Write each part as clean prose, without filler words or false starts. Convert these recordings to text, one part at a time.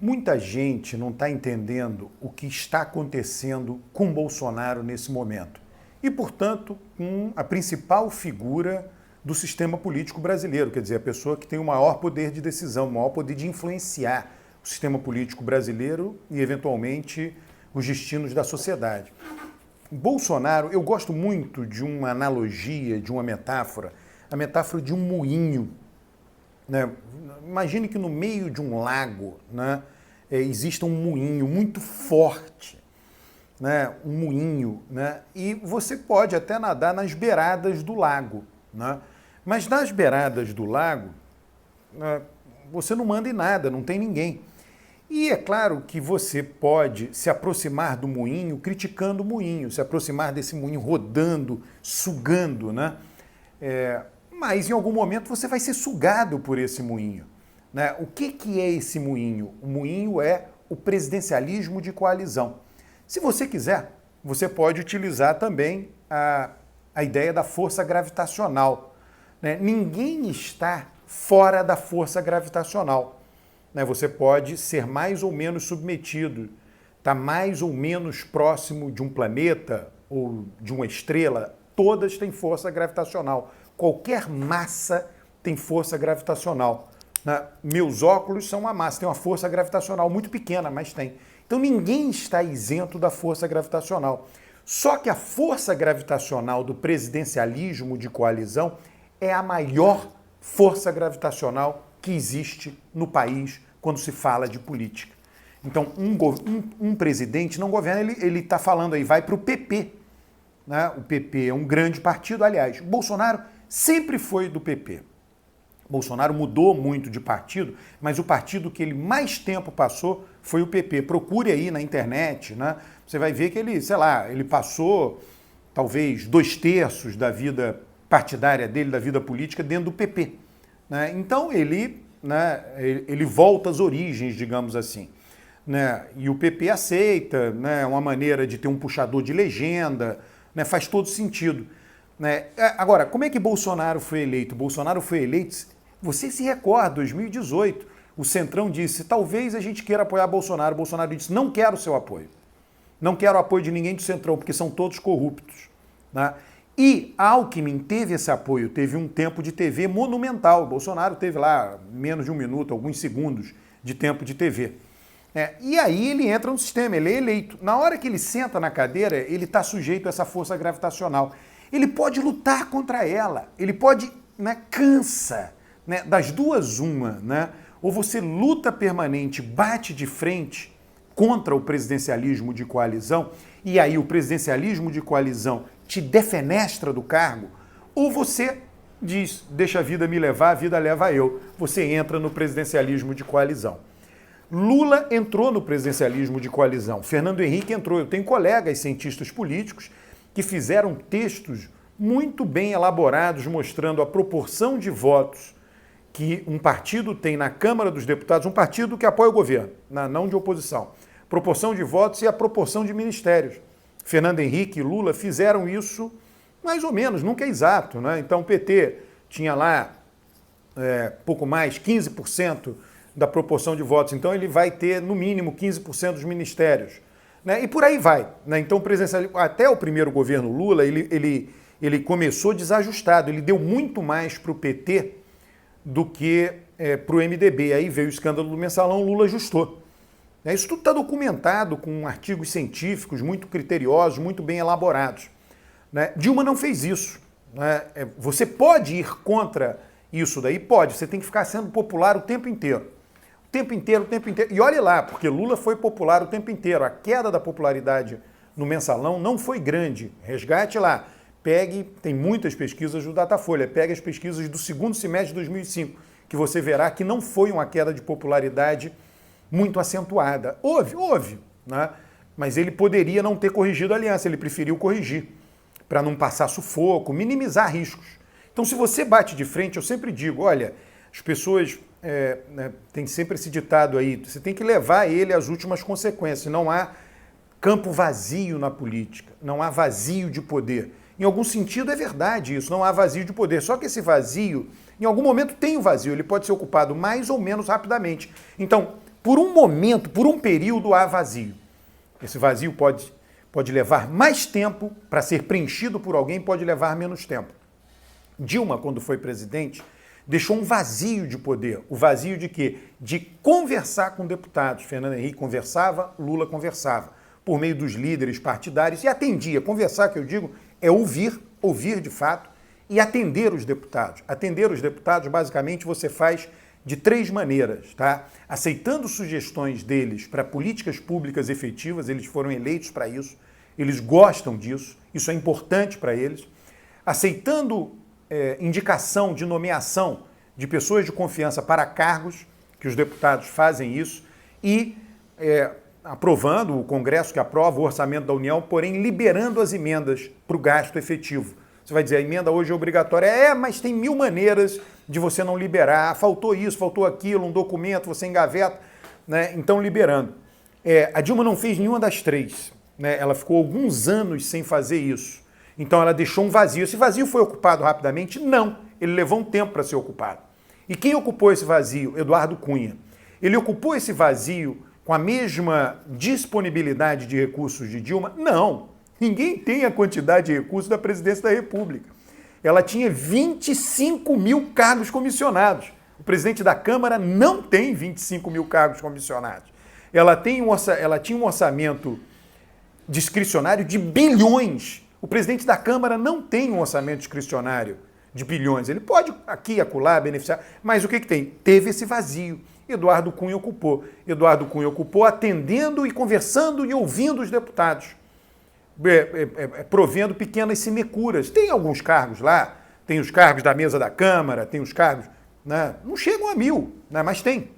Muita gente não está entendendo o que está acontecendo com Bolsonaro nesse momento. E, portanto, com a principal figura do sistema político brasileiro, quer dizer, a pessoa que tem o maior poder de decisão, o maior poder de influenciar o sistema político brasileiro e, eventualmente, os destinos da sociedade. Bolsonaro, eu gosto muito de uma analogia, de uma metáfora, a metáfora de um moinho. Né? Imagine que no meio de um lago, né, exista um moinho muito forte, né, um moinho, né, e você pode até nadar nas beiradas do lago, né, mas nas beiradas do lago, né, você não manda em nada, não tem ninguém. E é claro que você pode se aproximar do moinho criticando o moinho, se aproximar desse moinho rodando, sugando, né? Mas em algum momento você vai ser sugado por esse moinho. Né? O que é esse moinho? O moinho é o presidencialismo de coalizão. Se você quiser, você pode utilizar também a ideia da força gravitacional. Né? Ninguém está fora da força gravitacional. Né? Você pode ser mais ou menos submetido, estar mais ou menos próximo de um planeta ou de uma estrela, todas têm força gravitacional. Qualquer massa tem força gravitacional. Né? Meus óculos são uma massa, tem uma força gravitacional muito pequena, mas tem. Então ninguém está isento da força gravitacional. Só que a força gravitacional do presidencialismo de coalizão é a maior força gravitacional que existe no país quando se fala de política. Então um presidente não governa, ele está falando aí, vai para o PP. Né? O PP é um grande partido, aliás, Bolsonaro sempre foi do PP. Bolsonaro mudou muito de partido, mas o partido que ele mais tempo passou foi o PP. Procure aí na internet, né? Você vai ver que ele, sei lá, ele passou talvez 2/3 da vida partidária dele, da vida política, dentro do PP. Né? Então ele volta às origens, digamos assim. Né? E o PP aceita, né, uma maneira de ter um puxador de legenda, né, faz todo sentido. Né? Agora, como é que Bolsonaro foi eleito? Bolsonaro foi eleito, você se recorda, 2018, o Centrão disse, talvez a gente queira apoiar Bolsonaro. Bolsonaro disse, não quero o seu apoio. Não quero o apoio de ninguém do Centrão, porque são todos corruptos. Né? E Alckmin teve esse apoio, teve um tempo de TV monumental. Bolsonaro teve lá menos de 1 minuto, alguns segundos de tempo de TV. E aí ele entra no sistema, ele é eleito. Na hora que ele senta na cadeira, ele está sujeito a essa força gravitacional. Ele pode lutar contra ela, ele pode, né, cansa, né, das duas uma, né? Ou você luta permanente, bate de frente contra o presidencialismo de coalizão, e aí o presidencialismo de coalizão te defenestra do cargo, ou você diz, deixa a vida me levar, a vida leva eu. Você entra no presidencialismo de coalizão. Lula entrou no presidencialismo de coalizão, Fernando Henrique entrou. Eu tenho colegas cientistas políticos que fizeram textos muito bem elaborados mostrando a proporção de votos que um partido tem na Câmara dos Deputados, um partido que apoia o governo, não de oposição, proporção de votos e a proporção de ministérios. Fernando Henrique e Lula fizeram isso mais ou menos, nunca é exato. Né? Então o PT tinha lá pouco mais, 15% da proporção de votos, então ele vai ter no mínimo 15% dos ministérios. Né? E por aí vai. Né? Então, até o primeiro governo Lula, ele começou desajustado, ele deu muito mais para o PT do que para o MDB. Aí veio o escândalo do Mensalão, Lula ajustou. Isso tudo está documentado com artigos científicos muito criteriosos, muito bem elaborados. Né? Dilma não fez isso. Né? Você pode ir contra isso daí? Pode. Você tem que ficar sendo popular o tempo inteiro. O tempo inteiro. E olhe lá, porque Lula foi popular o tempo inteiro. A queda da popularidade no Mensalão não foi grande. Resgate lá. Tem muitas pesquisas do Datafolha, pegue as pesquisas do segundo semestre de 2005, que você verá que não foi uma queda de popularidade muito acentuada. Houve, né? Mas ele poderia não ter corrigido a aliança, ele preferiu corrigir, para não passar sufoco, minimizar riscos. Então, se você bate de frente, eu sempre digo, olha, as pessoas tem sempre esse ditado aí, você tem que levar ele às últimas consequências, não há campo vazio na política, não há vazio de poder. Em algum sentido é verdade isso, não há vazio de poder, só que esse vazio, em algum momento tem o vazio, ele pode ser ocupado mais ou menos rapidamente. Então, por um momento, por um período, há vazio. Esse vazio pode levar mais tempo para ser preenchido por alguém, pode levar menos tempo. Dilma, quando foi presidente, deixou um vazio de poder. O vazio de quê? De conversar com deputados. Fernando Henrique conversava, Lula conversava, por meio dos líderes partidários, e atendia. Conversar, que eu digo, é ouvir de fato, e atender os deputados. Atender os deputados, basicamente, você faz de 3 maneiras, tá? Aceitando sugestões deles para políticas públicas efetivas, eles foram eleitos para isso, eles gostam disso, isso é importante para eles. Aceitando indicação de nomeação de pessoas de confiança para cargos, que os deputados fazem isso, e aprovando, o Congresso que aprova o orçamento da União, porém liberando as emendas para o gasto efetivo. Você vai dizer, a emenda hoje é obrigatória. Mas tem 1000 maneiras de você não liberar. Faltou isso, faltou aquilo, um documento, você engaveta, né? Então, liberando. A Dilma não fez nenhuma das 3. Né? Ela ficou alguns anos sem fazer isso. Então, ela deixou um vazio. Esse vazio foi ocupado rapidamente? Não. Ele levou um tempo para ser ocupado. E quem ocupou esse vazio? Eduardo Cunha. Ele ocupou esse vazio com a mesma disponibilidade de recursos de Dilma? Não. Ninguém tem a quantidade de recursos da presidência da República. Ela tinha 25 mil cargos comissionados. O presidente da Câmara não tem 25 mil cargos comissionados. Ela tinha um orçamento discricionário de bilhões. O presidente da Câmara não tem um orçamento discricionário de bilhões. Ele pode aqui e acolá beneficiar, mas o que tem? Teve esse vazio. Eduardo Cunha ocupou. Eduardo Cunha ocupou atendendo e conversando e ouvindo os deputados. Provendo pequenas sinecuras. Tem alguns cargos lá, tem os cargos da mesa da Câmara, tem os cargos, né, não chegam a 1000, né, mas tem.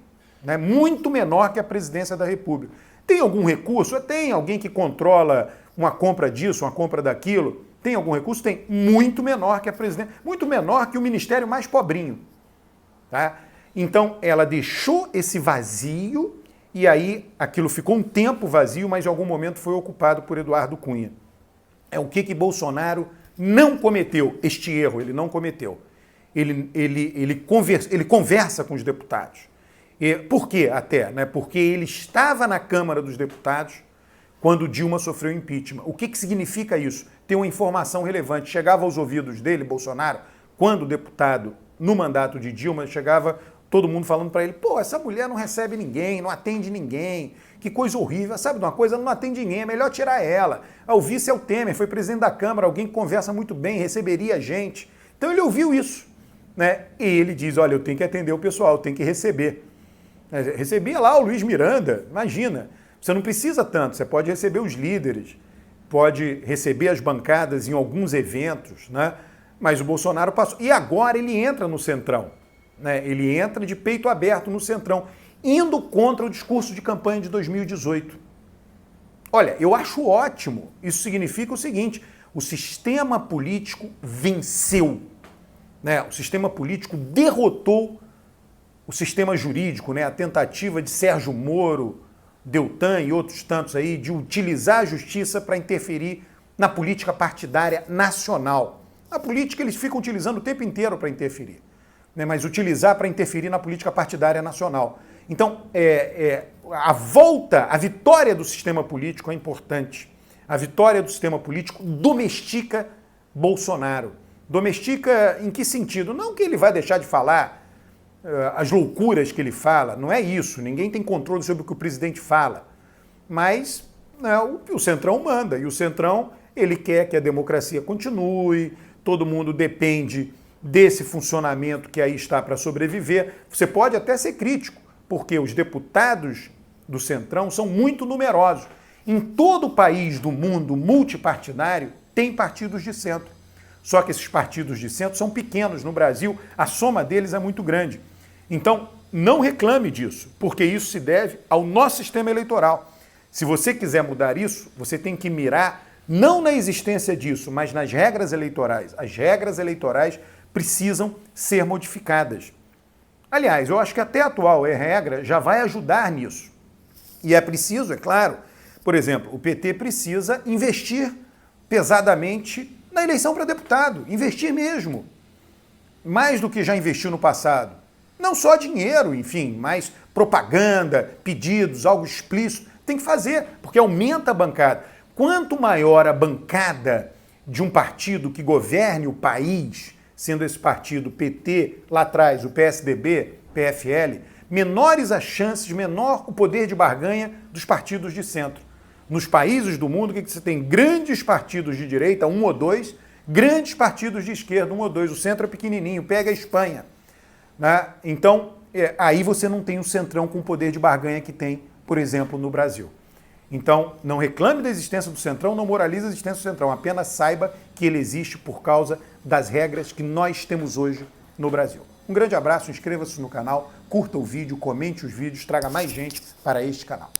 Né, muito menor que a presidência da República. Tem algum recurso? Tem alguém que controla uma compra disso, uma compra daquilo? Tem algum recurso? Tem. Muito menor que a presidência, muito menor que o ministério mais pobrinho. Tá? Então, ela deixou esse vazio. E aí, aquilo ficou um tempo vazio, mas em algum momento foi ocupado por Eduardo Cunha. O que Bolsonaro não cometeu? Este erro ele não cometeu. Ele conversa com os deputados. Por quê até? Né? Porque ele estava na Câmara dos Deputados quando Dilma sofreu impeachment. O que significa isso? Ter uma informação relevante. Chegava aos ouvidos dele, Bolsonaro, quando deputado no mandato de Dilma, chegava todo mundo falando para ele, essa mulher não recebe ninguém, não atende ninguém, que coisa horrível, sabe de uma coisa, ela não atende ninguém, é melhor tirar ela. O vice é o Temer, foi presidente da Câmara, alguém que conversa muito bem, receberia a gente. Então ele ouviu isso, né? E ele diz, olha, eu tenho que atender o pessoal, eu tenho que receber. Recebia lá o Luiz Miranda, imagina, você não precisa tanto, você pode receber os líderes, pode receber as bancadas em alguns eventos, né? Mas o Bolsonaro passou. E agora ele entra no Centrão. Né, ele entra de peito aberto no Centrão, indo contra o discurso de campanha de 2018. Olha, eu acho ótimo. Isso significa o seguinte, o sistema político venceu. Né? O sistema político derrotou o sistema jurídico, né? A tentativa de Sérgio Moro, Deltan e outros tantos aí, de utilizar a justiça para interferir na política partidária nacional. Na política eles ficam utilizando o tempo inteiro para interferir. Mas utilizar para interferir na política partidária nacional. Então, a vitória do sistema político é importante. A vitória do sistema político domestica Bolsonaro. Domestica em que sentido? Não que ele vai deixar de falar as loucuras que ele fala, não é isso. Ninguém tem controle sobre o que o presidente fala. Mas o Centrão manda, e o Centrão ele quer que a democracia continue, todo mundo depende desse funcionamento que aí está para sobreviver. Você pode até ser crítico, porque os deputados do Centrão são muito numerosos. Em todo o país do mundo multipartidário tem partidos de centro. Só que esses partidos de centro são pequenos. No Brasil, a soma deles é muito grande. Então, não reclame disso, porque isso se deve ao nosso sistema eleitoral. Se você quiser mudar isso, você tem que mirar não na existência disso, mas nas regras eleitorais. As regras eleitorais precisam ser modificadas. Aliás, eu acho que até a atual regra já vai ajudar nisso. E é preciso, é claro, por exemplo, o PT precisa investir pesadamente na eleição para deputado, investir mesmo. Mais do que já investiu no passado. Não só dinheiro, enfim, mas propaganda, pedidos, algo explícito. Tem que fazer, porque aumenta a bancada. Quanto maior a bancada de um partido que governe o país, sendo esse partido PT, lá atrás o PSDB, PFL, menores as chances, menor o poder de barganha dos partidos de centro. Nos países do mundo, o que você tem? Grandes partidos de direita, um ou dois, grandes partidos de esquerda, um ou dois. O centro é pequenininho, pega a Espanha. Né? Então, aí você não tem um centrão com o poder de barganha que tem, por exemplo, no Brasil. Então, não reclame da existência do centrão, não moralize a existência do centrão, apenas saiba que ele existe por causa das regras que nós temos hoje no Brasil. Um grande abraço, inscreva-se no canal, curta o vídeo, comente os vídeos, traga mais gente para este canal.